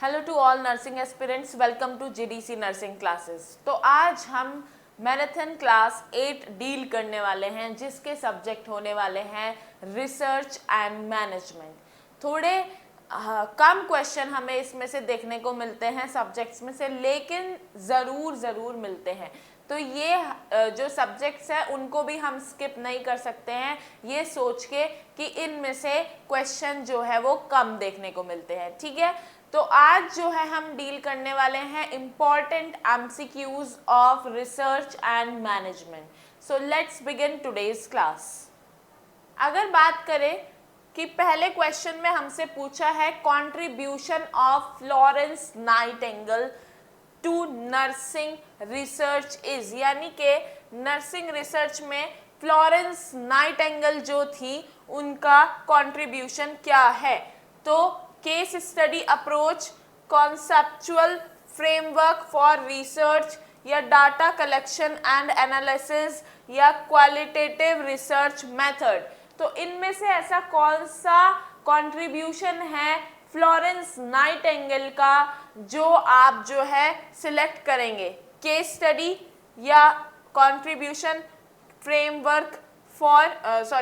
Hello to all nursing aspirants, welcome to GDC nursing classes. तो आज हम marathon class 8 deal करने वाले हैं, जिसके सब्जेक्ट होने वाले हैं रिसर्च एंड मैनेजमेंट। थोड़े कम क्वेश्चन हमें इसमें से देखने को मिलते हैं सब्जेक्ट्स में से, लेकिन ज़रूर मिलते हैं। तो ये जो सब्जेक्ट्स हैं उनको भी हम स्किप नहीं कर सकते हैं, ये सोच के कि इनमें से क्वेश्चन जो है वो कम देखने को मिलते हैं। ठीक है, तो आज जो है हम डील करने वाले हैं important MCQs of research and management. So let's begin today's class. अगर बात करें कि पहले क्वेश्चन में हमसे पूछा है contribution of Florence Nightingale to nursing research is, यानी कि नर्सिंग रिसर्च में फ्लोरेंस नाइटिंगेल जो थी उनका कंट्रीब्यूशन क्या है। तो case study approach, conceptual framework for research, या डाटा कलेक्शन एंड एनालिसिस, या क्वालिटेटिव रिसर्च मेथड। तो इनमें से ऐसा कौन सा कंट्रीब्यूशन है फ्लोरेंस नाइटिंगेल का जो आप जो है सिलेक्ट करेंगे? केस स्टडी या contribution framework for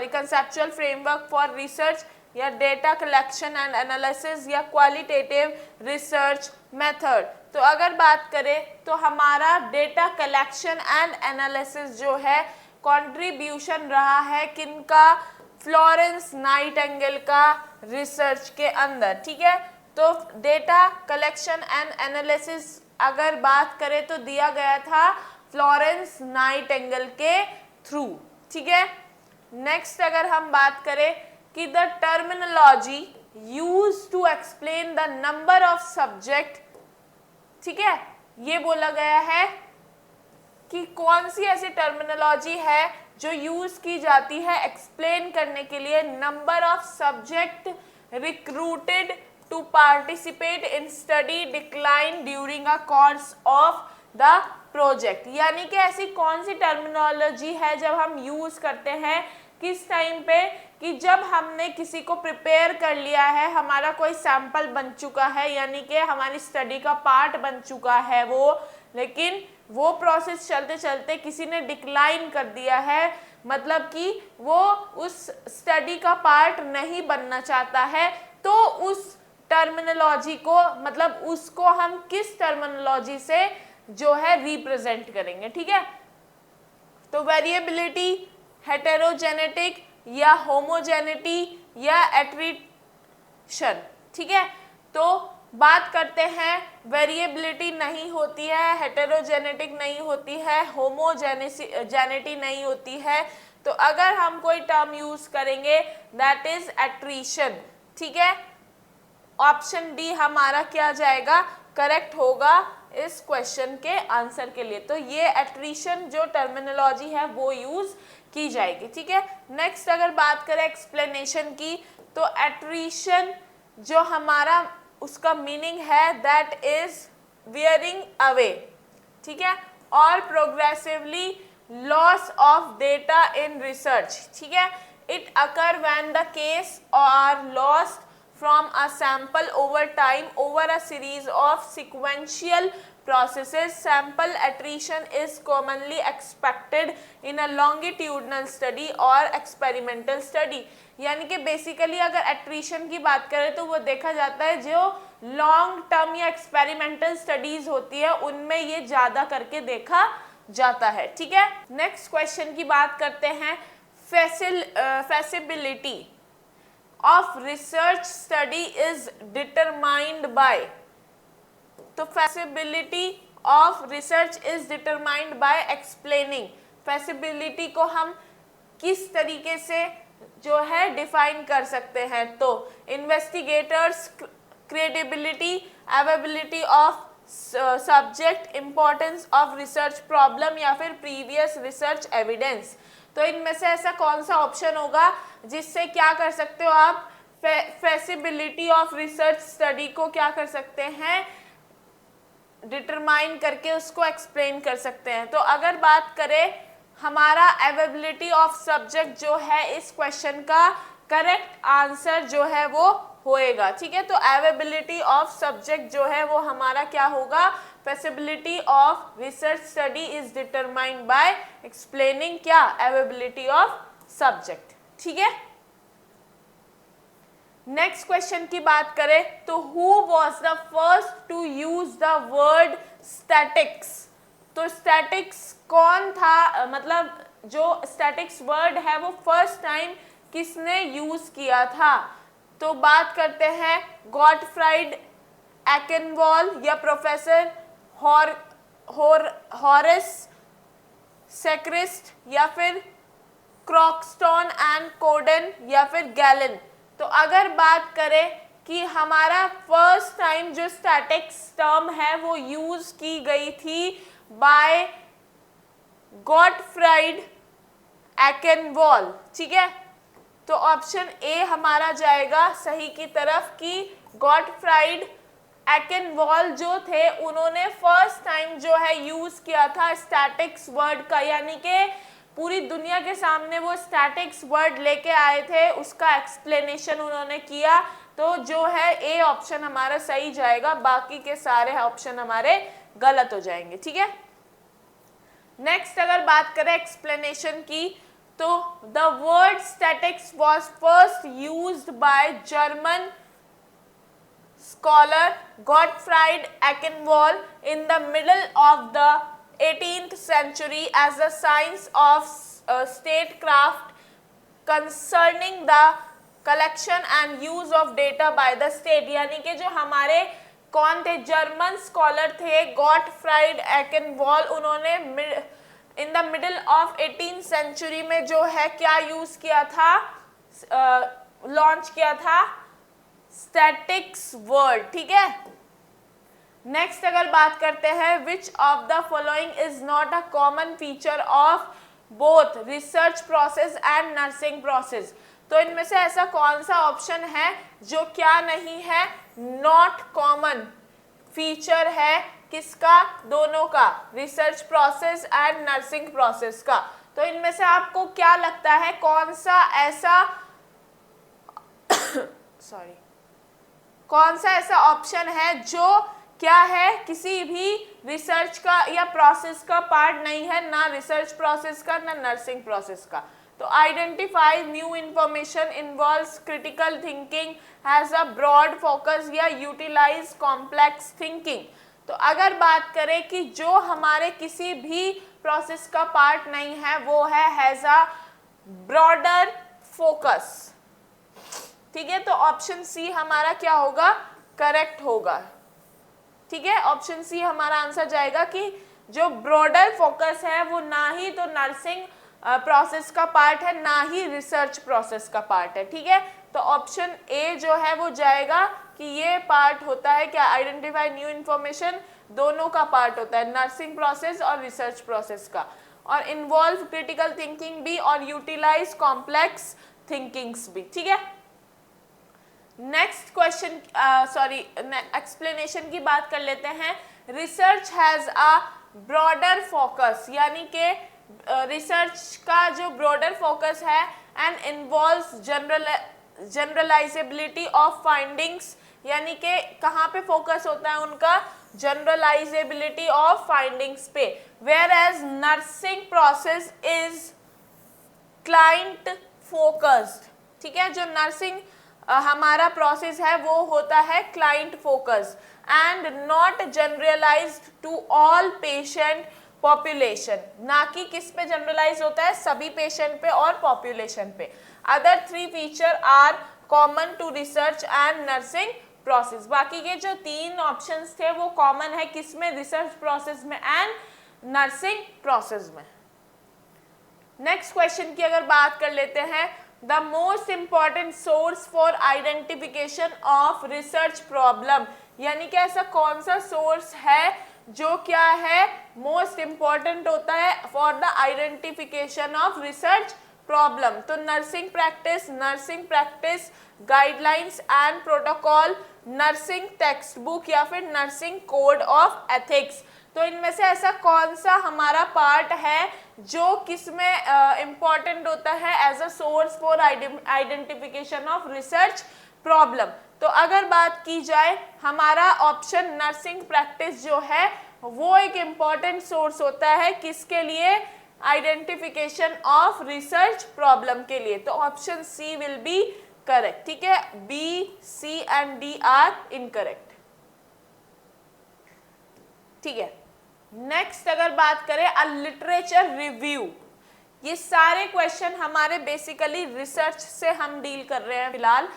conceptual framework for research, या डेटा कलेक्शन एंड एनालिसिस, या क्वालिटेटिव रिसर्च मेथड। तो अगर बात करें तो हमारा डेटा कलेक्शन एंड एनालिसिस जो है कंट्रीब्यूशन रहा है किनका? फ्लोरेंस नाइटिंगेल का रिसर्च के अंदर। ठीक है, तो डेटा कलेक्शन एंड एनालिसिस अगर बात करें तो दिया गया था फ्लोरेंस नाइटिंगेल के थ्रू। ठीक है, नेक्स्ट अगर हम बात करें कि the terminology used to explain the number of subject, ठीक है, ये बोला गया है कि कौन सी ऐसी टर्मिनोलॉजी है जो यूज की जाती है एक्सप्लेन करने के लिए number of subject recruited to participate in study decline during a course of the project. यानी कि ऐसी कौन सी टर्मिनोलॉजी है जब हम यूज करते हैं किस टाइम पे, कि जब हमने किसी को प्रिपेयर कर लिया है, हमारा कोई सैंपल बन चुका है, यानी कि हमारी स्टडी का पार्ट बन चुका है वो, लेकिन वो प्रोसेस चलते चलते किसी ने डिक्लाइन कर दिया है, मतलब कि वो उस स्टडी का पार्ट नहीं बनना चाहता है, तो उस टर्मिनोलॉजी को, मतलब उसको हम किस टर्मिनोलॉजी से जो है रिप्रेजेंट करेंगे? ठीक है, तो वेरिएबिलिटी, हेटेरोजेनेटिक, या होमोजेनिटी, या एट्रीशन। ठीक है, तो बात करते हैं वेरिएबिलिटी नहीं होती है, हेटेरोजेनेटिक नहीं होती है, होमोजेनिटी नहीं होती है। तो अगर हम कोई टर्म यूज करेंगे दैट इज एट्रीशन। ठीक है, ऑप्शन डी हमारा क्या जाएगा? करेक्ट होगा इस क्वेश्चन के आंसर के लिए। तो ये एट्रीशन जो टर्मिनोलॉजी है वो यूज की जाएगी। ठीक है, नेक्स्ट अगर बात करें एक्सप्लेनेशन की, तो एट्रीशन जो हमारा उसका मीनिंग है दैट इज वियरिंग अवे। ठीक है, और progressively loss of data in research. ठीक है, it occur when the case are lost from a sample over time over a series of sequential processes. Sample attrition is commonly expected in a longitudinal study or experimental study. यानी कि basically अगर attrition की बात करें तो वो देखा जाता है जो लॉन्ग टर्म या एक्सपेरिमेंटल स्टडीज होती है उनमें ये ज्यादा करके देखा जाता है। ठीक है, नेक्स्ट क्वेश्चन की बात करते हैं feasibility of research study is determined by, तो feasibility of research is determined by explaining। feasibility को हम किस तरीके से जो है डिफाइन कर सकते हैं? तो investigators credibility, availability of subject, importance of research problem, या फिर previous research evidence। तो इनमें से ऐसा कौन सा ऑप्शन होगा जिससे क्या कर सकते हो आप? फेसिबिलिटी ऑफ रिसर्च स्टडी को क्या कर सकते हैं? डिटरमाइन करके उसको एक्सप्लेन कर सकते हैं। तो अगर बात करें हमारा अवेलेबिलिटी ऑफ सब्जेक्ट जो है इस क्वेश्चन का करेक्ट आंसर जो है वो होएगा, ठीक है। तो अवेलेबिलिटी ऑफ सब्जेक्ट जो है वो हमारा क्या होगा, feasibility of research study is determined by explaining क्या, अवेलेबिलिटी ऑफ सब्जेक्ट, ठीक है। नेक्स्ट क्वेश्चन की बात करें तो who was the first to use the word statics, तो स्टैटिक्स कौन था, मतलब जो स्टैटिक्स वर्ड है वो फर्स्ट टाइम किसने यूज किया था, तो बात करते हैं गॉटफ्राइड एकेनवॉल या प्रोफेसर हॉरेस सेक्रिस्ट या फिर क्रॉक्सटन एंड कोडेन या फिर गैलन। तो अगर बात करें कि हमारा फर्स्ट टाइम जो स्टैटिक्स टर्म है वो यूज की गई थी बाय गॉटफ्राइड एकेनवॉल, ठीक है। तो ऑप्शन ए हमारा जाएगा सही की तरफ कि गॉटफ्राइड एकेनवॉल जो थे उन्होंने फर्स्ट टाइम जो है यूज किया था स्टैटिक्स वर्ड का, यानी कि पूरी दुनिया के सामने वो स्टैटिक्स वर्ड लेके आए थे, उसका एक्सप्लेनेशन उन्होंने किया। तो जो है ए ऑप्शन हमारा सही जाएगा, बाकी के सारे ऑप्शन हमारे गलत हो जाएंगे, ठीक है। नेक्स्ट अगर बात करें एक्सप्लेनेशन की तो the word statics was first used by German scholar Gottfried Eichenwald in the middle of the 18th century as a science of statecraft concerning the collection and use of data by the state, यानी कि जो हमारे कौन थे German scholar थे Gottfried Achenwall, उन्होंने in the middle of 18th century में जो है क्या यूज किया था, लॉन्च किया था स्टैटिक्स वर्ड, ठीक है। नेक्स्ट अगर बात करते हैं विच of the following is not a common feature of both research process and nursing process, तो इनमें से ऐसा कौन सा ऑप्शन है जो क्या नहीं है, नॉट कॉमन फीचर है किसका, दोनों का, research process and nursing process का। तो इनमें से आपको क्या लगता है कौन सा ऐसा सॉरी कौन सा ऐसा ऑप्शन है जो क्या है किसी भी रिसर्च का या प्रोसेस का पार्ट नहीं है, ना रिसर्च प्रोसेस का ना नर्सिंग प्रोसेस का। तो identify new information involves critical thinking, has a broad focus या यूटिलाइज कॉम्प्लेक्स थिंकिंग। तो अगर बात करें कि जो हमारे किसी भी प्रोसेस का पार्ट नहीं है वो है हैज अ ब्रॉडर फोकस, ठीक है। तो ऑप्शन सी हमारा क्या होगा, करेक्ट होगा, ठीक है। ऑप्शन सी हमारा आंसर जाएगा कि जो ब्रॉडर फोकस है वो ना ही तो नर्सिंग प्रोसेस का पार्ट है ना ही रिसर्च प्रोसेस का पार्ट है, ठीक है। तो ऑप्शन ए जो है वो जाएगा कि ये पार्ट होता है क्या, आइडेंटिफाई न्यू इंफॉर्मेशन, दोनों का पार्ट होता है, नर्सिंग प्रोसेस और रिसर्च प्रोसेस का, और इन्वॉल्व क्रिटिकल थिंकिंग भी और यूटिलाइज कॉम्प्लेक्स थिंकिंग्स भी, ठीक है। नेक्स्ट क्वेश्चन एक्सप्लेनेशन की बात कर लेते हैं। Research has a broader focus, यानी कि रिसर्च का जो ब्रॉडर फोकस है and involves generalisability of findings, यानी कि कहाँ पे फोकस होता है उनका, जनरलाइजेबिलिटी ऑफ फाइंडिंग्स पे, whereas nursing process is client focused, ठीक है। जो नर्सिंग हमारा प्रोसेस है वो होता है client focus and not generalised to all patient population, ना कि किस पे जनरलाइज होता है, सभी पेशेंट पे और पॉपुलेशन पे। Other three feature are common to research and nursing process, बाकी के जो तीन ऑप्शंस थे वो कॉमन है किसमें, रिसर्च प्रोसेस में एंड नर्सिंग प्रोसेस में। नेक्स्ट क्वेश्चन की अगर बात कर लेते हैं, the most important source for identification of research problem, यानी कि ऐसा कौन सा सोर्स है जो क्या है मोस्ट इंपॉर्टेंट होता है for the identification of research problem. तो nursing practice guidelines and protocol, nursing text book या फिर नर्सिंग कोड ऑफ एथिक्स। तो इनमें से ऐसा कौन सा हमारा पार्ट है जो किसमें इंपॉर्टेंट होता है as a source for identification of research problem. तो अगर बात की जाए हमारा ऑप्शन नर्सिंग प्रैक्टिस जो है वो एक इम्पॉर्टेंट सोर्स होता है किसके लिए, आइडेंटिफिकेशन ऑफ रिसर्च प्रॉब्लम के लिए। तो option C will be correct, ठीक है। B, C and D are incorrect, ठीक है। नेक्स्ट अगर बात करें अ लिटरेचर रिव्यू, ये सारे क्वेश्चन हमारे बेसिकली रिसर्च से हम डील कर रहे हैं फिलहाल।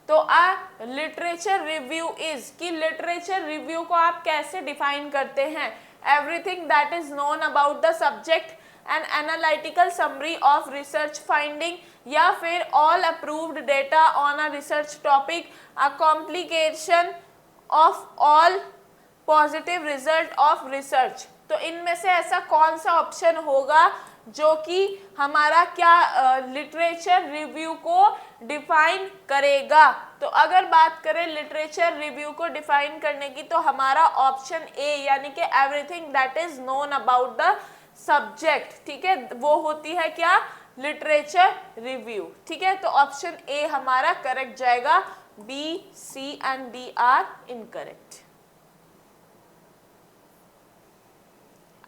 तो अ लिटरेचर रिव्यू इज, कि लिटरेचर रिव्यू को आप कैसे डिफाइन करते हैं, everything that is known about the subject an analytical summary of research finding, या फिर all approved data on a research topic, a complication of all positive result of research. तो इनमें से ऐसा कौन सा ऑप्शन होगा जो कि हमारा क्या लिटरेचर रिव्यू को डिफाइन करेगा। तो अगर बात करें लिटरेचर रिव्यू को डिफाइन करने की तो हमारा ऑप्शन ए यानी कि everything that is known about the subject, ठीक है, वो होती है क्या, लिटरेचर रिव्यू, ठीक है। तो ऑप्शन ए हमारा करेक्ट जाएगा, B, C and D are incorrect.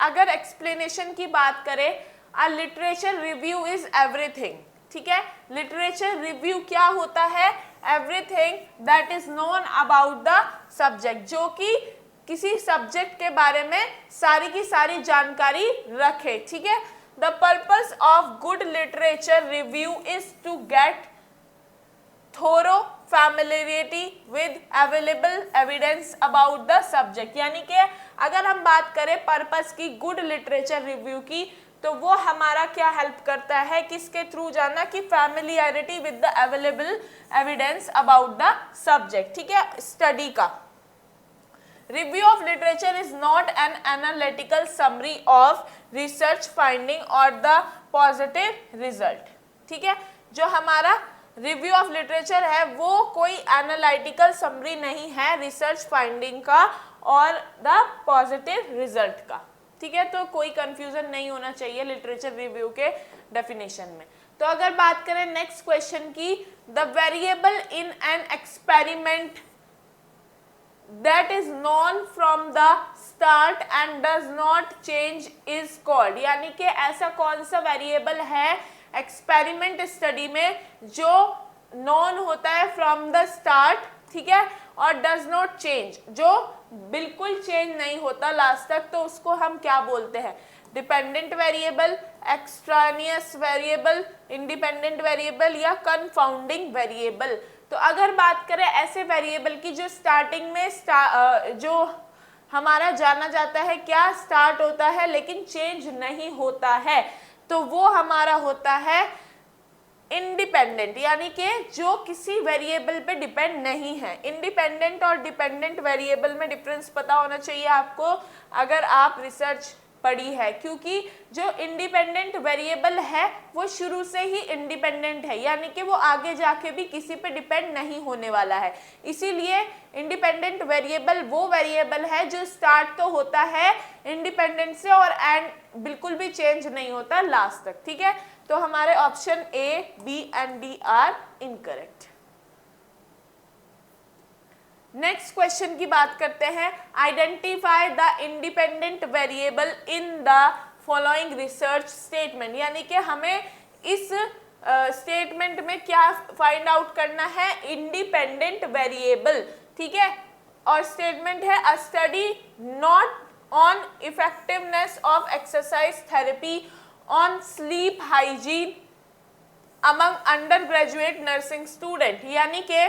अगर एक्सप्लेनेशन की बात करें, a literature review is everything, ठीक है। लिटरेचर रिव्यू क्या होता है, everything that is known about the subject, जो कि किसी सब्जेक्ट के बारे में सारी की सारी जानकारी रखे, ठीक है। The purpose of good literature review is to get thorough familiarity with available evidence about the subject, यानी कि अगर हम बात करें पर्पस की गुड लिटरेचर रिव्यू की तो वो हमारा क्या हेल्प करता है, किसके थ्रू जाना, कि familiarity with the available evidence about the subject, ठीक है, स्टडी का। Review of literature is not an analytical summary of research finding और द पॉजिटिव रिजल्ट, ठीक है। जो हमारा रिव्यू ऑफ लिटरेचर है वो कोई एनालिटिकल समरी नहीं है रिसर्च फाइंडिंग का और द पॉजिटिव रिजल्ट का, ठीक है। तो कोई कंफ्यूजन नहीं होना चाहिए लिटरेचर रिव्यू के डेफिनेशन में। तो अगर बात करें नेक्स्ट क्वेश्चन की, the variable in an experiment that is known from the start and does not change is called, यानी कि ऐसा कौन सा वेरिएबल है एक्सपेरिमेंट स्टडी में जो नॉन होता है फ्रॉम द स्टार्ट, ठीक है, और डज नॉट चेंज, जो बिल्कुल चेंज नहीं होता लास्ट तक, तो उसको हम क्या बोलते हैं, dependent variable, extraneous variable, independent variable या कंफाउंडिंग वेरिएबल। तो अगर बात करें ऐसे वेरिएबल की जो स्टार्टिंग में जो हमारा जाना जाता है क्या, स्टार्ट होता है लेकिन चेंज नहीं होता है, तो वो हमारा होता है इंडिपेंडेंट, यानी कि जो किसी वेरिएबल पे डिपेंड नहीं है। इंडिपेंडेंट और डिपेंडेंट वेरिएबल में डिफरेंस पता होना चाहिए आपको अगर आप रिसर्च पढ़ी है, क्योंकि जो इंडिपेंडेंट वेरिएबल है वो शुरू से ही इंडिपेंडेंट है, यानी कि वो आगे जाके भी किसी पे डिपेंड नहीं होने वाला है। इसीलिए इंडिपेंडेंट वेरिएबल वो वेरिएबल है जो स्टार्ट तो होता है इंडिपेंडेंट से और एंड बिल्कुल भी चेंज नहीं होता लास्ट तक, ठीक है। तो हमारे option A, B and D are incorrect. Next question की बात करते हैं, identify the independent variable in the following research statement, यानी कि हमें इस स्टेटमेंट में क्या फाइंड आउट करना है, इंडिपेंडेंट वेरिएबल, ठीक है। और स्टेटमेंट है अ study not on effectiveness of exercise therapy on sleep hygiene among under graduate nursing student, यानी कि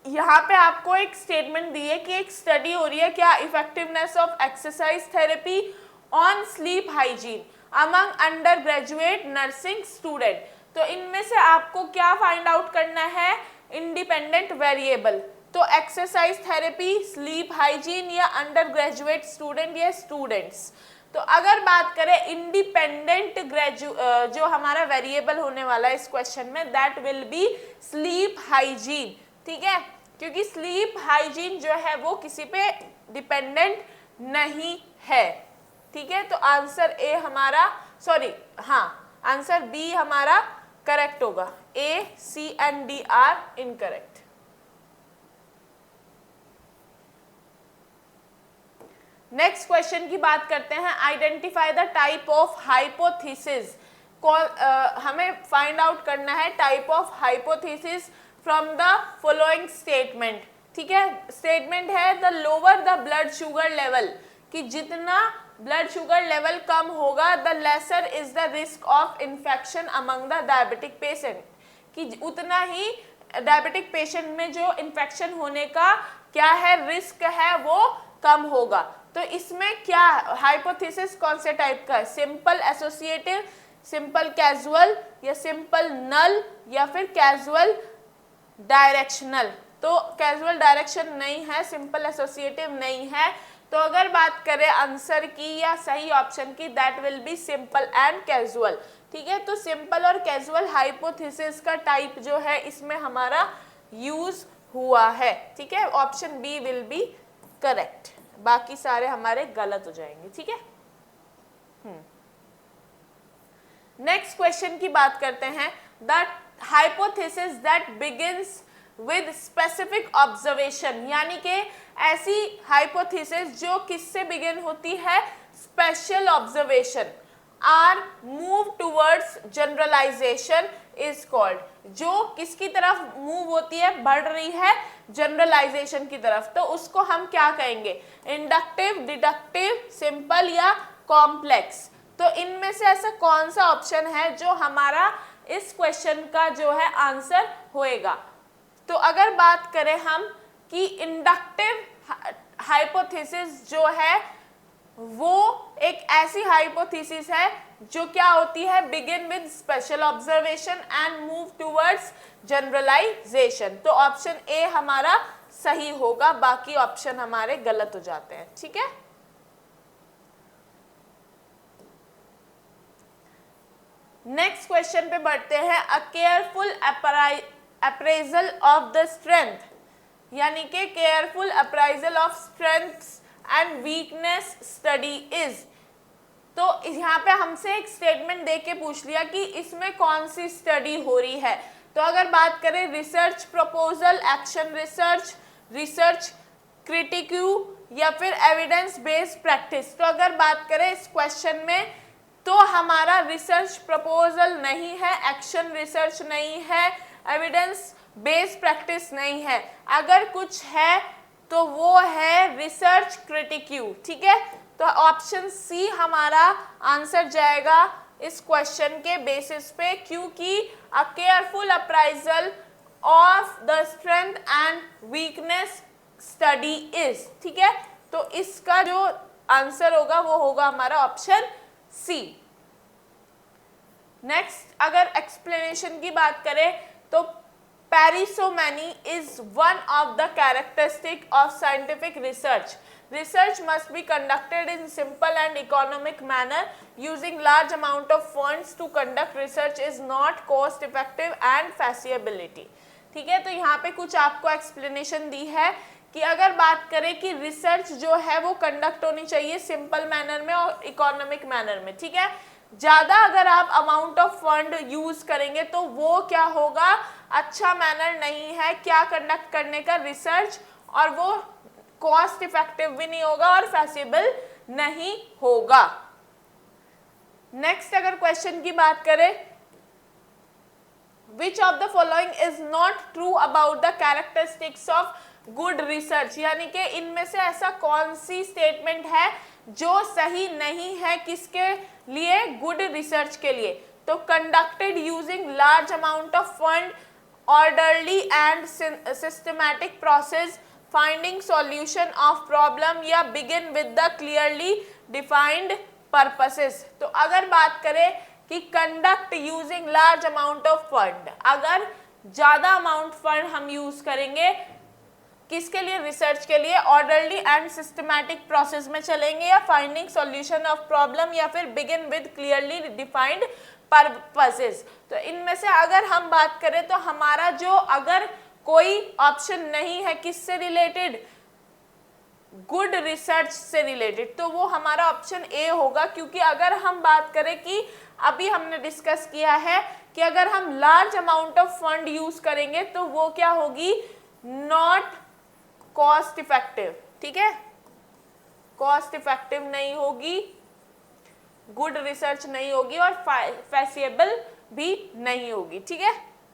यहाँ पे आपको एक स्टेटमेंट दी है कि एक स्टडी हो रही है क्या, effectiveness of exercise therapy on sleep hygiene among under graduate nursing student. तो इनमें से आपको क्या फाइंड आउट करना है, इंडिपेंडेंट वेरिएबल। तो एक्सरसाइज थेरेपी, स्लीप हाइजीन या अंडर ग्रेजुएट स्टूडेंट या स्टूडेंट्स। तो अगर बात करें इंडिपेंडेंट जो हमारा वेरिएबल होने वाला है इस क्वेश्चन में, that will be sleep hygiene, ठीक है, क्योंकि स्लीप हाइजीन जो है वो किसी पे डिपेंडेंट नहीं है, ठीक है। तो आंसर ए हमारा, सॉरी हाँ, आंसर बी हमारा करेक्ट होगा, A, C and D are incorrect. Next question की बात करते हैं, identify the type of hypothesis. हमें फाइंड आउट करना है type of hypothesis from the following statement. ठीक है, स्टेटमेंट है the lower the blood sugar level, कि जितना ब्लड शुगर लेवल कम होगा the lesser is the risk of infection among the diabetic patient, कि उतना ही डायबिटिक पेशेंट में जो इन्फेक्शन होने का क्या है रिस्क है वो कम होगा। तो इसमें क्या हाइपोथेसिस कौन से टाइप का है, सिंपल एसोसिएटिव, सिंपल कैजुअल, या सिंपल नल, या फिर कैजुअल डायरेक्शनल। तो कैजुअल डायरेक्शन नहीं है, सिंपल एसोसिएटिव नहीं है। तो अगर बात करें आंसर की या सही ऑप्शन की, that will be simple and casual. ठीक है, तो सिंपल और कैजुअल हाइपोथेसिस का टाइप जो है इसमें हमारा यूज हुआ है। ठीक है, option B will be correct, बाकी सारे हमारे गलत हो जाएंगे। ठीक है, नेक्स्ट क्वेश्चन की बात करते हैं, the hypothesis that begins with specific observation, यानी कि ऐसी हाइपोथेसिस जो किससे बिगिन होती है, special observation, or move towards generalisation is called, जो किसकी तरफ मूव होती है, बढ़ रही है जनरलाइजेशन की तरफ, तो उसको हम क्या कहेंगे, इंडक्टिव, डिडक्टिव, सिंपल या कॉम्प्लेक्स। तो इनमें से ऐसा कौन सा ऑप्शन है जो हमारा इस क्वेश्चन का जो है आंसर होएगा। तो अगर बात करें हम कि इंडक्टिव हाइपोथेसिस जो है वो एक ऐसी हाइपोथेसिस है जो क्या होती है, begin with special observation and move towards generalisation. तो ऑप्शन ए हमारा सही होगा, बाकी ऑप्शन हमारे गलत हो जाते हैं। ठीक है, नेक्स्ट क्वेश्चन पे बढ़ते हैं, अ careful appraisal of the strength, यानी कि careful appraisal of strengths and weakness study is. तो यहाँ पे हमसे एक स्टेटमेंट दे के पूछ लिया कि इसमें कौन सी स्टडी हो रही है। तो अगर बात करें research proposal, action research, research critique, या फिर एविडेंस बेस्ड प्रैक्टिस। तो अगर बात करें इस क्वेश्चन में तो हमारा रिसर्च प्रपोजल नहीं है, एक्शन रिसर्च नहीं है, एविडेंस बेस्ड प्रैक्टिस नहीं है। अगर कुछ है तो वो है रिसर्च क्रिटिक्यू। ठीक है, तो ऑप्शन सी हमारा आंसर जाएगा इस क्वेश्चन के बेसिस पे, क्योंकि अ careful appraisal of the strength and weakness study is. ठीक है, तो इसका जो आंसर होगा वो होगा हमारा ऑप्शन सी। नेक्स्ट अगर एक्सप्लेनेशन की बात करें तो parsimony is one of the characteristic of scientific research. Research must be conducted in simple and economic manner. Using large amount of funds to conduct research is not cost effective and feasibility. ठीक है, तो यहाँ पे कुछ आपको explanation दी है कि अगर बात करें कि रिसर्च जो है वो कंडक्ट होनी चाहिए सिंपल मैनर में और इकोनॉमिक मैनर में। ठीक है, ज़्यादा अगर आप अमाउंट ऑफ फंड यूज करेंगे तो वो क्या होगा, अच्छा मैनर नहीं है क्या कंडक्ट करने का रिसर्च, और वो कॉस्ट इफेक्टिव भी नहीं होगा और फैसिबल नहीं होगा। नेक्स्ट अगर क्वेश्चन की बात करें, which of the following is not true about the characteristics of good research, यानी कि इनमें से ऐसा कौन सी स्टेटमेंट है जो सही नहीं है किसके लिए, गुड रिसर्च के लिए। तो conducted using large amount of fund, orderly and systematic process, finding solution of problem, या begin with the clearly defined purposes. तो अगर बात करें कि conduct using large amount of fund, अगर ज्यादा अमाउंट फंड हम यूज करेंगे किसके लिए, रिसर्च के लिए, ऑर्डरली एंड सिस्टमैटिक प्रोसेस में चलेंगे, या फाइंडिंग सॉल्यूशन ऑफ प्रॉब्लम, या फिर begin with clearly defined purposes. तो इनमें से अगर हम बात करें तो हमारा जो अगर कोई ऑप्शन नहीं है किससे रिलेटेड, गुड रिसर्च से रिलेटेड, तो वो हमारा ऑप्शन ए होगा। क्योंकि अगर हम बात करें कि अभी हमने डिस्कस किया है कि अगर हम large amount of fund use करेंगे तो वो क्या होगी, नॉट कॉस्ट इफेक्टिव। ठीक है, कॉस्ट इफेक्टिव नहीं होगी, गुड रिसर्च नहीं होगी और फैसिएबल भी नहीं होगी। ठीक है,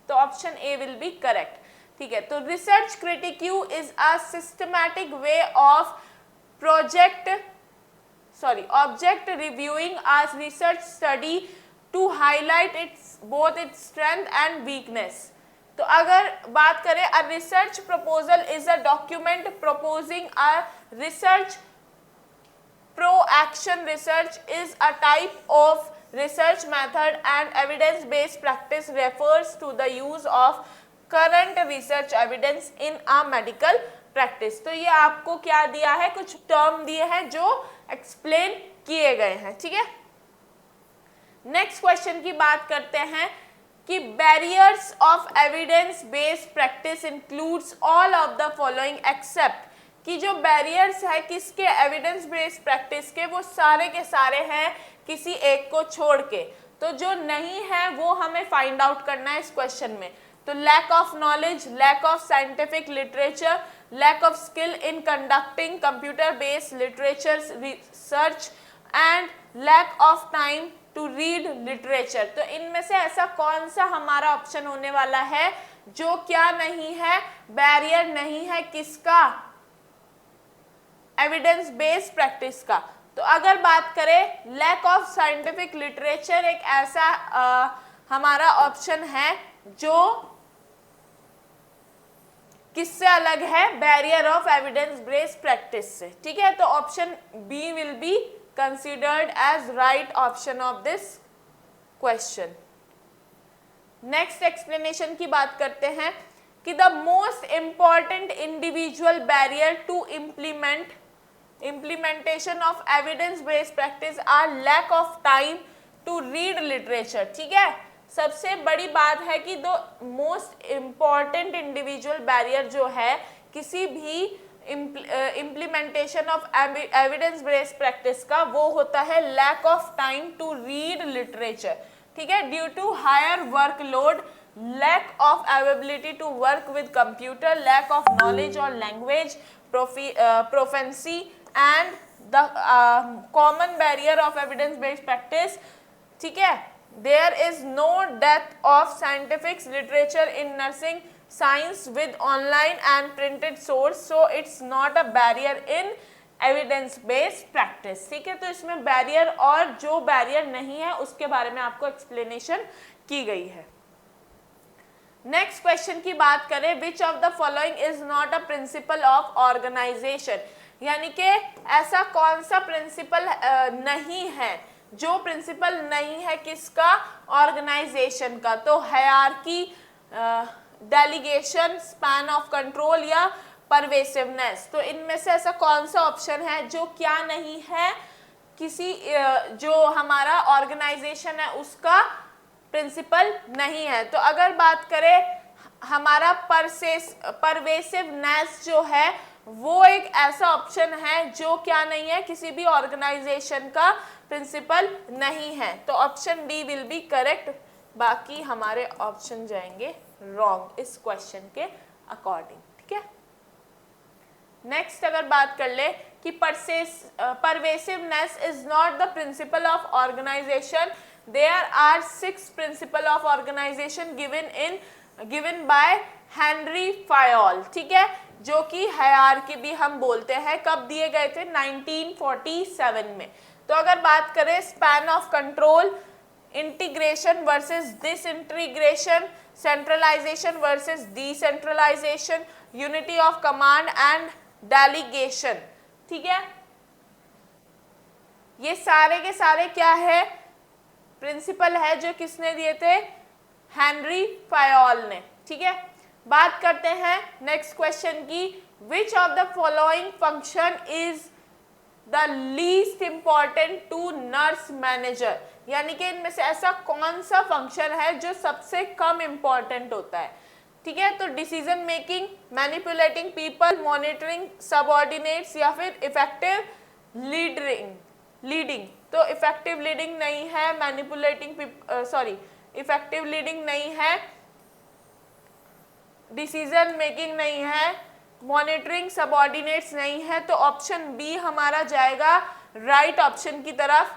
तो option A will be correct. ठीक है, तो research critique is a systematic way of object reviewing a research study to highlight its both its strength and weakness. तो अगर बात करें, a research proposal is a document proposing a research pro-action research is a type of research method and evidence-based practice refers to the use of current research evidence in a medical practice। तो ये आपको क्या दिया है, कुछ term दिए हैं जो एक्सप्लेन किए गए हैं। ठीक है, नेक्स्ट क्वेश्चन की बात करते हैं कि barriers of evidence based practice includes all of the following except, कि जो बैरियर्स है किसके, एविडेंस बेस्ड प्रैक्टिस के, वो सारे के सारे हैं किसी एक को छोड़ के। तो जो नहीं है वो हमें फाइंड आउट करना है इस क्वेश्चन में। तो lack of knowledge, lack of scientific literature, lack of skill in conducting computer based literature research and lack of time to read literature. तो इनमें से ऐसा कौन सा हमारा ऑप्शन होने वाला है जो क्या नहीं है, बैरियर नहीं है, किसका, एविडेंस बेस्ड प्रैक्टिस का। तो अगर बात करें, लैक ऑफ साइंटिफिक लिटरेचर एक ऐसा हमारा ऑप्शन है जो किससे अलग है, barrier of evidence based practice से। ठीक है, तो option B will be considered as right option of this question. Next explanation की बात करते हैं कि the most important individual barrier to implementation of evidence based practice are lack of time to read literature। ठीक है, सबसे बड़ी बात है कि दो मोस्ट इम्पॉर्टेंट इंडिविजुअल बैरियर जो है किसी भी implementation of evidence based practice का, वो होता है lack of time to read literature. ठीक है, due to higher workload, lack of availability to work with computer, lack of knowledge or language proficiency and the common barrier of evidence based practice। ठीक है, there is no depth of scientific literature in nursing science with online and printed source, so it's not a barrier in evidence based practice। ठीक है, तो इसमें barrier और जो barrier नहीं है उसके बारे में आपको एक्सप्लेनेशन की गई है। नेक्स्ट क्वेश्चन की बात करें, which of the following is not a principle of organization, यानी कि ऐसा कौन सा प्रिंसिपल नहीं है, जो प्रिंसिपल नहीं है किसका, ऑर्गेनाइजेशन का। तो hierarchy, delegation, span of control या परवेसिवनेस। तो इनमें से ऐसा कौन सा ऑप्शन है जो क्या नहीं है, किसी जो हमारा ऑर्गेनाइजेशन है उसका प्रिंसिपल नहीं है। तो अगर बात करें, हमारा परवेसिवनेस जो है वो एक ऐसा ऑप्शन है जो क्या नहीं है, किसी भी ऑर्गेनाइजेशन का प्रिंसिपल नहीं है। तो option D will be correct, बाकी हमारे ऑप्शन जाएंगे रॉन्ग इस क्वेश्चन के अकॉर्डिंग। ठीक है, नेक्स्ट अगर बात कर ले कि pervasiveness is not the principle of organization, there are 6 principle of organization given by Henry Fayol। ठीक है, जो कि हायरार्की भी हम बोलते हैं, कब दिए गए थे, 1947 में। तो अगर बात करें, span of control, integration versus disintegration, centralization versus decentralization, unity of command and delegation. ठीक है, ये सारे के सारे क्या है, प्रिंसिपल है जो किसने दिए थे, हेनरी फायोल ने। ठीक है, बात करते हैं नेक्स्ट क्वेश्चन की, which of the following function is the least important to nurse manager, यानी कि इनमें से ऐसा कौन सा फंक्शन है जो सबसे कम इंपॉर्टेंट होता है। ठीक है, तो decision making, manipulating people, monitoring subordinates या फिर इफेक्टिव लीडिंग। तो इफेक्टिव लीडिंग नहीं है, इफेक्टिव लीडिंग नहीं है, डिसीजन मेकिंग नहीं है, मॉनिटरिंग सबऑर्डिनेट्स नहीं है, तो ऑप्शन बी हमारा जाएगा राइट ऑप्शन की तरफ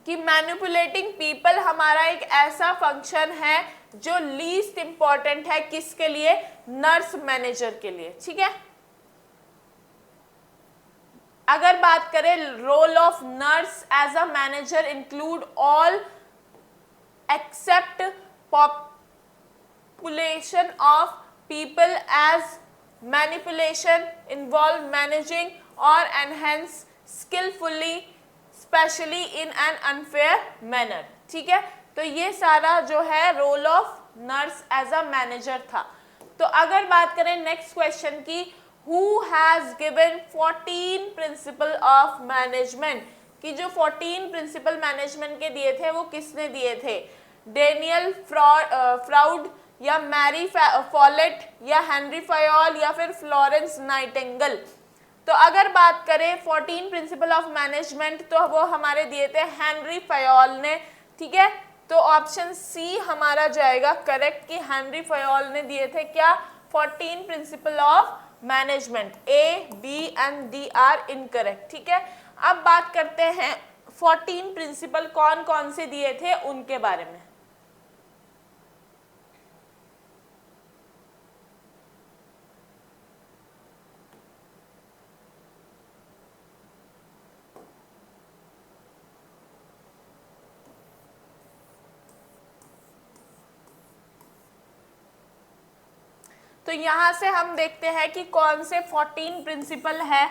कि मैनिपुलेटिंग पीपल हमारा एक ऐसा फंक्शन है जो लीस्ट इंपॉर्टेंट है किसके लिए, नर्स मैनेजर के लिए। ठीक है, अगर बात करें role of nurse as a manager include all except population of people as manipulation involve managing और enhance skillfully specially in an unfair manner. ठीक है, तो ये सारा जो है role of nurse as a manager था। तो अगर बात करें नेक्स्ट क्वेश्चन की, who has given 14 principle of management, कि जो 14 प्रिंसिपल मैनेजमेंट के दिए थे वो किसने दिए थे, डेनियल फ्राउड या मैरी फॉलेट या हेनरी फयोल या फिर फ्लोरेंस नाइटिंगेल। तो अगर बात करें 14 प्रिंसिपल ऑफ मैनेजमेंट तो वो हमारे दिए थे हेनरी फयोल ने। ठीक है, तो ऑप्शन सी हमारा जाएगा करेक्ट कि हेनरी फयोल ने दिए थे क्या, 14 principle of management. A, B and D are incorrect. ठीक है, अब बात करते हैं 14 प्रिंसिपल कौन कौन से दिए थे उनके बारे में। तो यहां से हम देखते हैं कि कौन से 14 प्रिंसिपल है।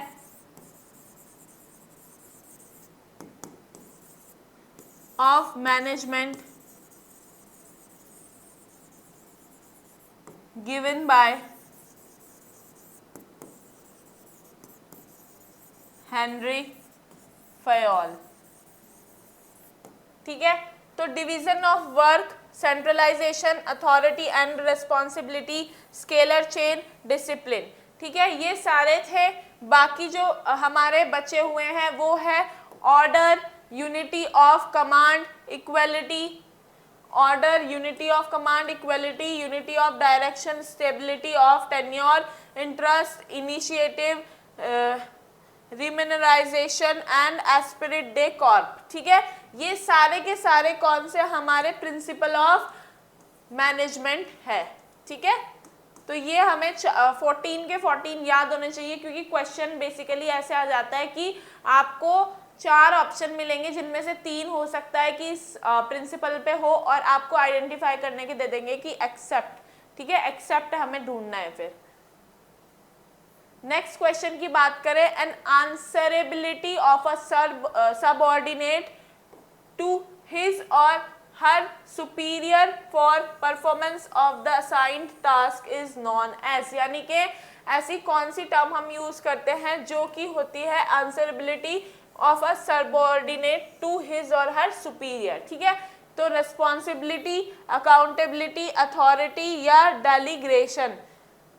Of management given by Henri Fayol. ठीक है, तो division of work, centralization, authority and responsibility, scalar chain, discipline. ठीक है, ये सारे थे। बाकी जो हमारे बचे हुए हैं वो है order, unity of command, equality, order, unity of command, equality, unity of direction, stability of tenure, interest, initiative, remuneration and esprit de corps. ठीक है, ये सारे के सारे कौन से हमारे प्रिंसिपल ऑफ मैनेजमेंट है। ठीक है, तो ये हमें 14 के 14 याद होने चाहिए, क्योंकि क्वेश्चन बेसिकली ऐसे आ जाता है कि आपको 4 ऑप्शन मिलेंगे जिनमें से 3 हो सकता है कि प्रिंसिपल पे हो और आपको आइडेंटिफाई करने के दे देंगे कि एक्सेप्ट। ठीक है, एक्सेप्ट हमें ढूंढना है। फिर नेक्स्ट क्वेश्चन की बात करें, an answerability of a subordinate to his और her superior for performance of the assigned task is known as, यानी कि ऐसी कौन सी टर्म हम यूज करते हैं जो कि होती है answerability of a subordinate to his और हर सुपीरियर। ठीक है, तो रिस्पॉन्सिबिलिटी, अकाउंटेबिलिटी, अथॉरिटी या डेलीग्रेशन।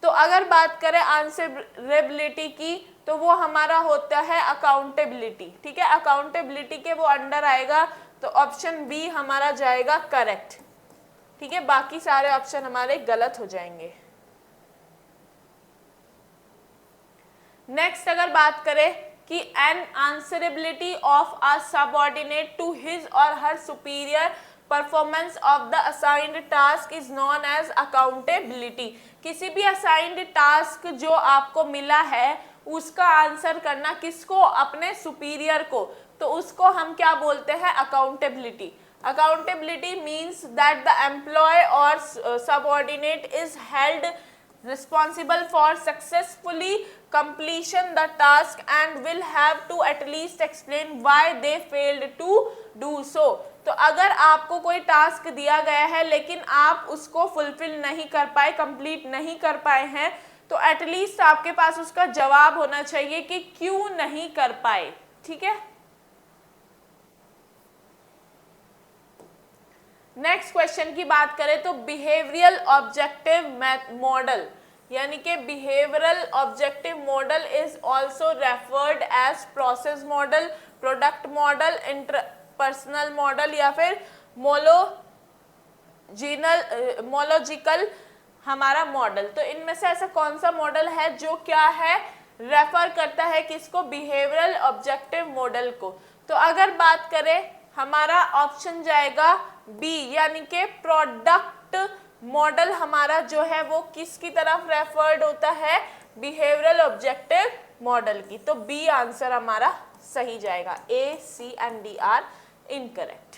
तो अगर बात करें आंसरेबिलिटी की तो वो हमारा होता है अकाउंटेबिलिटी। ठीक है, अकाउंटेबिलिटी के वो अंडर आएगा, तो ऑप्शन बी हमारा जाएगा करेक्ट। ठीक है, बाकी सारे ऑप्शन हमारे गलत हो जाएंगे। नेक्स्ट अगर बात करें कि an answerability of a subordinate to his और her superior performance of the assigned task is known as accountability. किसी भी असाइंड टास्क जो आपको मिला है उसका आंसर करना किसको, अपने सुपीरियर को, तो उसको हम क्या बोलते हैं, accountability. Accountability means that the employee or subordinate is held responsible for successfully completion the task and will have to at least explain why they failed to do so। तो अगर आपको कोई टास्क दिया गया है लेकिन आप उसको फुलफिल नहीं कर पाए, कंप्लीट नहीं कर पाए हैं, तो एटलीस्ट आपके पास उसका जवाब होना चाहिए कि क्यों नहीं कर पाए। ठीक है, नेक्स्ट क्वेश्चन की बात करें तो बिहेवियरल ऑब्जेक्टिव मॉडल, यानी कि behavioural objective model is also referred as process model, product model, interpersonal model या फिर मोलॉजिकल हमारा मॉडल। तो इनमें से ऐसा कौन सा मॉडल है जो क्या है, रेफर करता है किसको, बिहेवियरल ऑब्जेक्टिव मॉडल को। तो अगर बात करें हमारा ऑप्शन जाएगा बी, यानी कि प्रोडक्ट मॉडल हमारा जो है वो किसकी तरफ रेफर्ड होता है, बिहेवियरल ऑब्जेक्टिव मॉडल की। तो बी आंसर हमारा सही जाएगा, A, C and D are incorrect.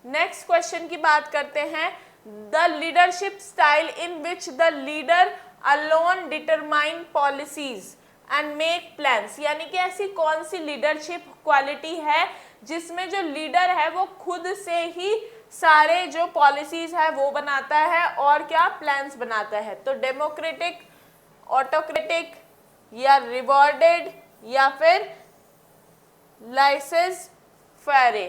Next question की बात करते हैं, the leadership style in which the leader alone determine policies and make plans, यानी कि ऐसी कौन सी लीडरशिप क्वालिटी है जिसमें जो लीडर है वो खुद से ही सारे जो पॉलिसीज है वो बनाता है और क्या, प्लान्स बनाता है। तो डेमोक्रेटिक, ऑटोक्रेटिक या रिवॉर्डेड या फिर लाइसेंस फेरे।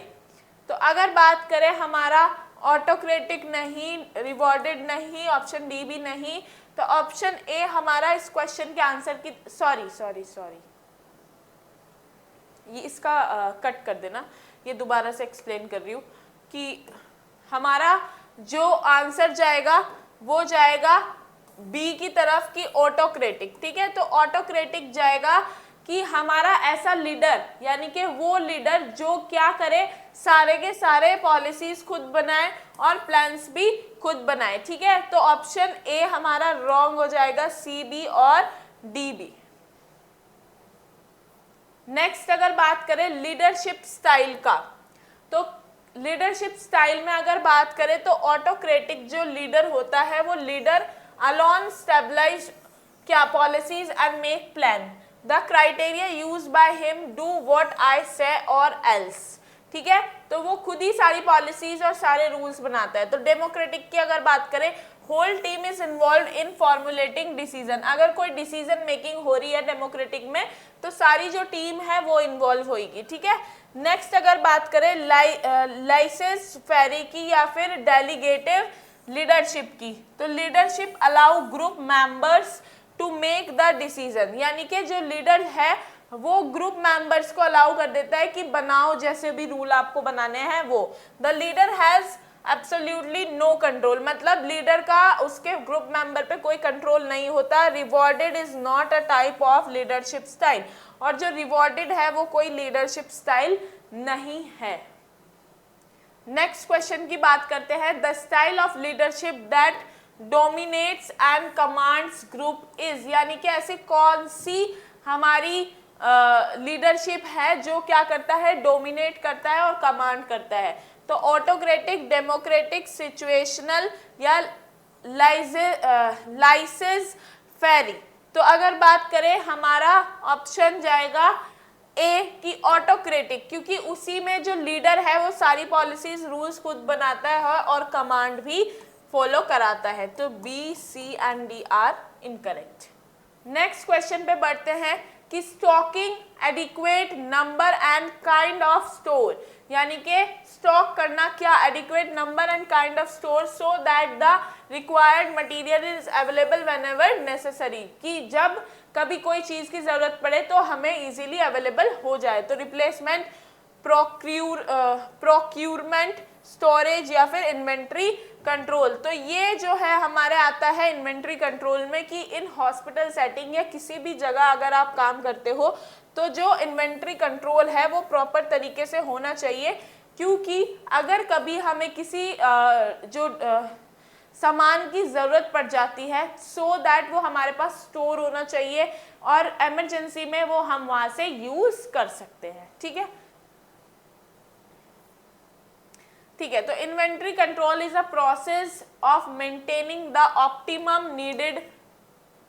तो अगर बात करें हमारा ऑटोक्रेटिक नहीं, रिवॉर्डेड नहीं, ऑप्शन डी भी नहीं, तो ऑप्शन ए हमारा इस क्वेश्चन के आंसर की, सॉरी ये इसका कट कर देना, ये दोबारा से एक्सप्लेन कर रही हूँ कि हमारा जो आंसर जाएगा वो जाएगा बी की तरफ की ऑटोक्रेटिक। ठीक है, तो ऑटोक्रेटिक जाएगा कि हमारा ऐसा लीडर, यानी कि वो लीडर जो क्या करे, सारे के सारे पॉलिसीज खुद बनाए और प्लान्स भी खुद बनाए। ठीक है, तो ऑप्शन ए हमारा रॉन्ग हो जाएगा, सी, बी और डी बी। नेक्स्ट अगर बात करें लीडरशिप स्टाइल का, तो लीडरशिप स्टाइल में अगर बात करें तो ऑटोक्रेटिक जो लीडर होता है वो लीडर अलोन स्टेबलाइज क्या, policies and make plan, the criteria use by him do what I से और एल्स। ठीक है, तो वो खुद ही सारी पॉलिसीज और सारे रूल्स बनाता है। तो डेमोक्रेटिक की अगर बात करें, whole team is involve in formulating decision, अगर कोई डिसीजन मेकिंग हो रही है डेमोक्रेटिक में तो सारी जो टीम है वो इन्वॉल्व होगी। ठीक है, नेक्स्ट अगर बात करें लाइसेंस फेरी की या फिर डेलीगेटिव लीडरशिप की, तो leadership allow group members to make the decision, यानी कि जो लीडर है वो ग्रुप मेंबर्स को अलाउ कर देता है कि बनाओ जैसे भी रूल आपको बनाने हैं वो। The leader has absolutely no control, मतलब लीडर का उसके ग्रुप मेंबर पे कोई कंट्रोल नहीं होता। Rewarded is not a type of leadership style, और जो रिवॉर्डेड है वो कोई लीडरशिप स्टाइल नहीं है। नेक्स्ट क्वेश्चन की बात करते हैं, the style of leadership that dominates and commands group is, यानी कि ऐसी कौन सी हमारी लीडरशिप है जो क्या करता है, डोमिनेट करता है और कमांड करता है। तो ऑटोक्रेटिक, डेमोक्रेटिक, सिचुएशनल या लाइसेंस फेरी। तो अगर बात करें हमारा ऑप्शन जाएगा ए की ऑटोक्रेटिक, क्योंकि उसी में जो लीडर है वो सारी पॉलिसीज रूल्स खुद बनाता है और कमांड भी फॉलो कराता है। तो B, C and D are incorrect. Next question पे बढ़ते हैं कि stocking adequate number and kind of store, यानी कि स्टॉक करना क्या, adequate number and kind of store so that the required material is available whenever necessary, कि जब कभी कोई चीज की जरूरत पड़े तो हमें इजीली अवेलेबल हो जाए। तो रिप्लेसमेंट, प्रोक्यूरमेंट, स्टोरेज या फिर इन्वेंट्री कंट्रोल। तो ये जो है हमारे आता है इन्वेंट्री कंट्रोल में, कि इन हॉस्पिटल सेटिंग या किसी भी जगह अगर आप काम करते हो तो जो इन्वेंट्री कंट्रोल है वो प्रॉपर तरीके से होना चाहिए, क्योंकि अगर कभी हमें किसी सामान की जरूरत पड़ जाती है सो दैट वो हमारे पास स्टोर होना चाहिए और इमरजेंसी में वो हम वहां से यूज कर सकते हैं। ठीक है, ठीक है, तो inventory control is a process of maintaining the optimum needed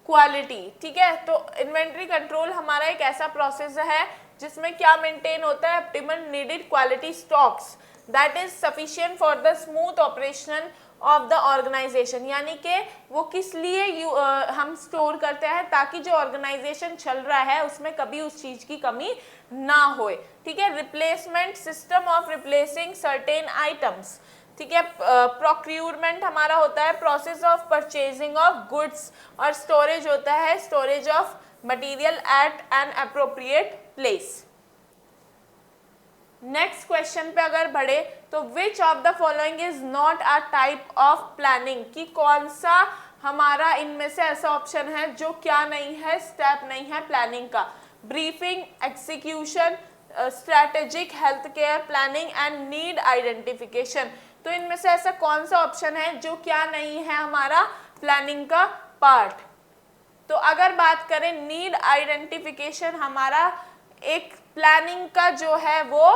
quality. ठीक है, तो इन्वेंट्री कंट्रोल हमारा एक ऐसा प्रोसेस है जिसमें क्या मेंटेन होता है, optimum needed quality stocks that is sufficient for the smooth operation of the organization, यानी कि वो किस लिए हम स्टोर करते हैं, ताकि जो ऑर्गेनाइजेशन चल रहा है उसमें कभी उस चीज की कमी ना होए। ठीक है, replacement, system of replacing certain items. ठीक है, प्रोक्यूरमेंट हमारा होता है process of purchasing of goods, और स्टोरेज होता है storage of material at an appropriate place. Next question पे अगर बढ़े तो विच of the following is not a type of planning, कि कौन सा हमारा इनमें से ऐसा ऑप्शन है जो क्या नहीं है, स्टेप नहीं है प्लानिंग का। Briefing, execution, strategic health care planning and need identification. तो इनमें से ऐसा कौन सा ऑप्शन है जो क्या नहीं है हमारा प्लानिंग का पार्ट। तो अगर बात करें नीड आइडेंटिफिकेशन हमारा एक प्लानिंग का जो है वो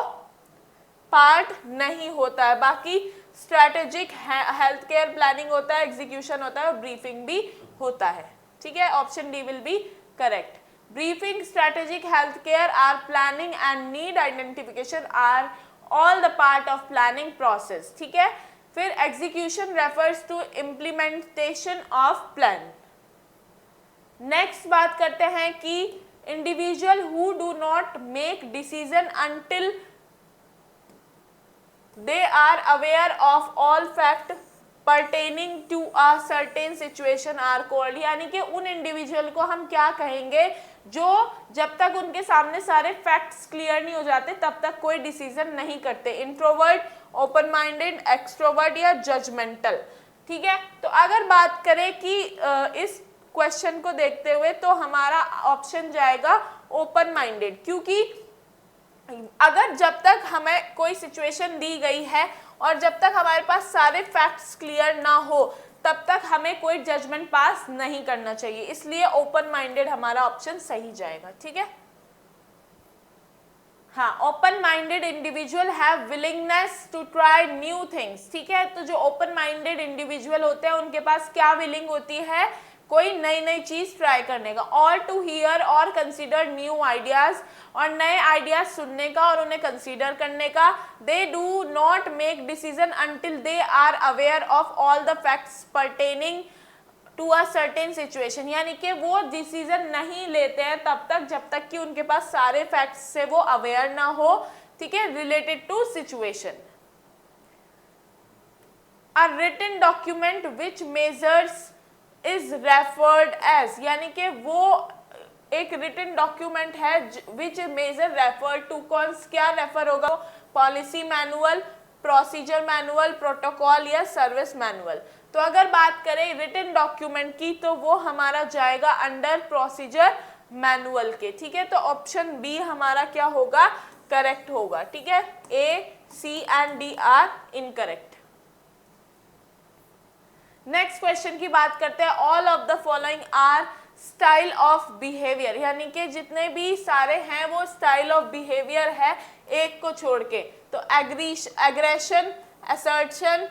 पार्ट नहीं होता है, बाकी स्ट्रेटेजिक हेल्थ केयर प्लानिंग होता है, एग्जीक्यूशन होता है और ब्रीफिंग भी होता है। ठीक है, option D will be correct. Briefing, strategic health care are planning and need identification are all the part of planning process. ठीक है, फिर execution refers to implementation of plan. Next बात करते हैं कि individual who do not make decision until they are aware of all fact pertaining to a certain situation are called, यानी कि उन इंडिविजुअल को हम क्या कहेंगे जो जब तक उनके सामने सारे फैक्ट्स क्लियर नहीं हो जाते तब तक कोई डिसीजन नहीं करते। इंट्रोवर्ट, ओपन माइंडेड, एक्सट्रोवर्ट या जजमेंटल। ठीक है, तो अगर बात करें कि इस क्वेश्चन को देखते हुए तो हमारा ऑप्शन जाएगा ओपन माइंडेड, क्योंकि अगर जब तक हमें कोई सिचुएशन दी गई है और जब तक हमारे पास सारे फैक्ट्स क्लियर ना हो तब तक हमें कोई जजमेंट पास नहीं करना चाहिए, इसलिए ओपन माइंडेड हमारा ऑप्शन सही जाएगा। ठीक है, हाँ, open minded individual have willingness to try new things. ठीक है, तो जो ओपन माइंडेड इंडिविजुअल होते हैं उनके पास क्या विलिंग होती है, कोई नई नई चीज ट्राई करने का, और टू हियर और कंसीडर न्यू आइडियाज, और नए आइडियाज सुनने का और उन्हें कंसीडर करने का। They do not make decision until they are aware of all the facts pertaining to a certain situation, यानी कि वो डिसीजन नहीं लेते हैं तब तक जब तक कि उनके पास सारे फैक्ट्स से वो अवेयर ना हो। ठीक है, related to situation. A written document which measures is referred as, यानी कि वो एक रिटन डॉक्यूमेंट है विच मेजर रेफर टू, कौन क्या रेफर होगा, policy manual, procedure manual, protocol या सर्विस मैनुअल। तो अगर बात करें रिटन डॉक्यूमेंट की तो वो हमारा जाएगा अंडर प्रोसीजर मैनुअल के। ठीक है, तो ऑप्शन बी हमारा क्या होगा, करेक्ट होगा। ठीक है, A, C and D are incorrect. Next question की बात करते हैं। All of the following are style of behaviour, यानी कि जितने भी सारे हैं वो स्टाइल ऑफ बिहेवियर है एक को छोड़ के। तो एग्रेशन, असर्शन,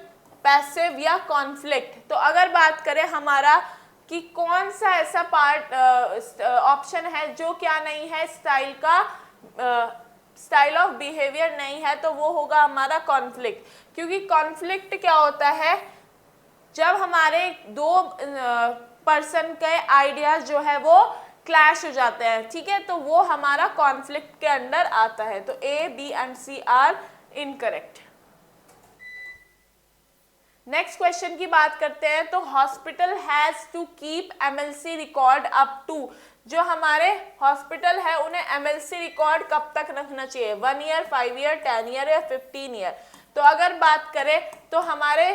पैसिव या कॉन्फ्लिक्ट। तो अगर बात करें हमारा कि कौन सा ऐसा पार्ट ऑप्शन है जो क्या नहीं है, स्टाइल का स्टाइल ऑफ बिहेवियर नहीं है, तो वो होगा हमारा कॉन्फ्लिक्ट। क्योंकि कॉन्फ्लिक्ट क्या होता है, जब हमारे दो पर्सन के आइडियाज जो है वो क्लैश हो जाते हैं। ठीक है, तो वो हमारा कॉन्फ्लिक्ट के अंडर आता है। तो A, B and C are incorrect. Next question की बात करते हैं। तो hospital has to keep MLC record up to, जो हमारे हॉस्पिटल है उन्हें एमएलसी रिकॉर्ड कब तक रखना चाहिए, 1 ईयर, 5 ईयर, 10 ईयर या 15 ईयर। तो अगर बात करें तो हमारे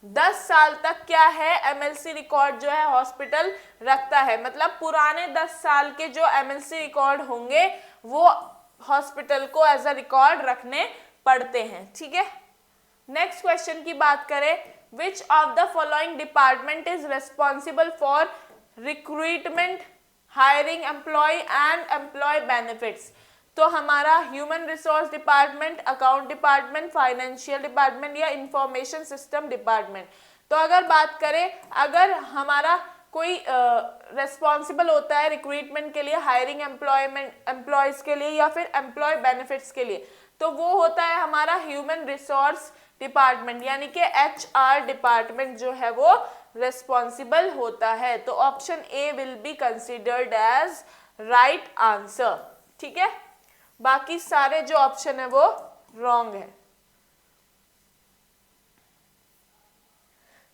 10 साल तक क्या है एमएलसी रिकॉर्ड जो है हॉस्पिटल रखता है, मतलब पुराने 10 साल के जो एमएलसी रिकॉर्ड होंगे वो हॉस्पिटल को एज अ रिकॉर्ड रखने पड़ते हैं। ठीक है, नेक्स्ट क्वेश्चन की बात करें। Which of the following department is responsible for recruitment, hiring employ and employ benefits. तो हमारा human resource department, account department, financial department या इंफॉर्मेशन सिस्टम डिपार्टमेंट। तो अगर बात करें, अगर हमारा कोई रेस्पॉन्सिबल होता है रिक्रूटमेंट के लिए, हायरिंग एम्प्लॉयज के लिए या फिर एम्प्लॉय बेनिफिट्स के लिए, तो वो होता है हमारा ह्यूमन रिसोर्स डिपार्टमेंट, यानी कि HR डिपार्टमेंट जो है वो रेस्पॉन्सिबल होता है। तो option A will be considered as right answer. ठीक है, बाकी सारे जो ऑप्शन है वो रॉन्ग है।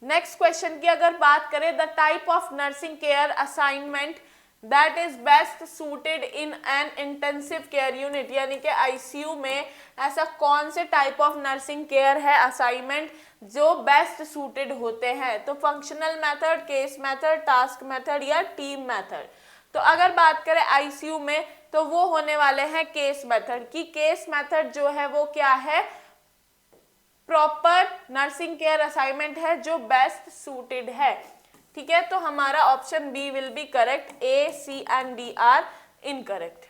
नेक्स्ट क्वेश्चन की अगर बात करें, the type of nursing care assignment that is best suited in an intensive care unit, यानी कि आईसीयू में ऐसा कौन से टाइप ऑफ नर्सिंग केयर है असाइनमेंट जो बेस्ट सूटेड होते हैं? तो functional method, case method, task method या टीम मेथड। तो अगर बात करें आईसीयू में तो वो होने वाले हैं केस मेथड की। केस मेथड जो है वो क्या है? प्रॉपर नर्सिंग केयर असाइनमेंट है जो बेस्ट सूटेड है। ठीक है, तो हमारा option B will be correct, A, C and D are incorrect.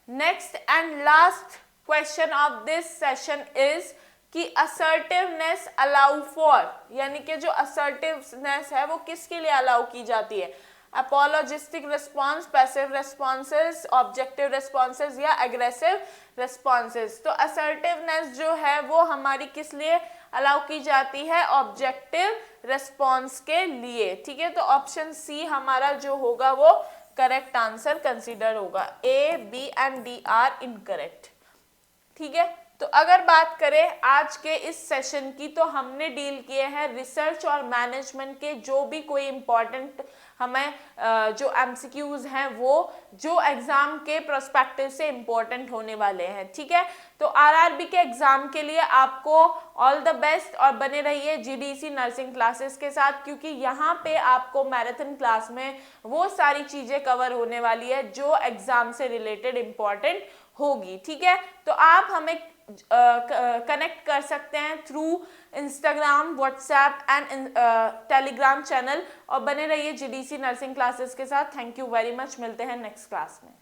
Next and last question of this session is कि असर्टिवनेस अलाउ फॉर, यानी कि जो असर्टिवनेस है वो किसके लिए अलाउ की जाती है? Apologistic response, passive responses, objective responses या एग्रेसिव रिस्पॉन्सेज। तो असर्टिवनेस जो है वो हमारी किस लिए अलाउ की जाती है? ऑब्जेक्टिव रिस्पॉन्स के लिए। ठीक है, तो ऑप्शन सी हमारा जो होगा वो करेक्ट आंसर कंसीडर होगा। A, B and D are incorrect. ठीक है, तो अगर बात करें आज के इस सेशन की तो हमने डील किए हैं रिसर्च और मैनेजमेंट के जो भी कोई इंपॉर्टेंट हमें जो एमसीक्यूज हैं वो जो एग्जाम के प्रोस्पेक्टिव से इंपॉर्टेंट होने वाले हैं। ठीक है, तो आरआरबी के एग्जाम के लिए आपको ऑल द बेस्ट और बने रहिए जीडीसी नर्सिंग क्लासेस के साथ, क्योंकि यहाँ पे आपको मैराथन क्लास में वो सारी चीजें कवर होने वाली है जो एग्जाम से रिलेटेड इंपॉर्टेंट होगी। ठीक है, तो आप हमें कनेक्ट कर सकते हैं through Instagram, WhatsApp and Telegram channel और बने रहिए जीडीसी नर्सिंग क्लासेस के साथ। थैंक यू वेरी मच, मिलते हैं नेक्स्ट क्लास में।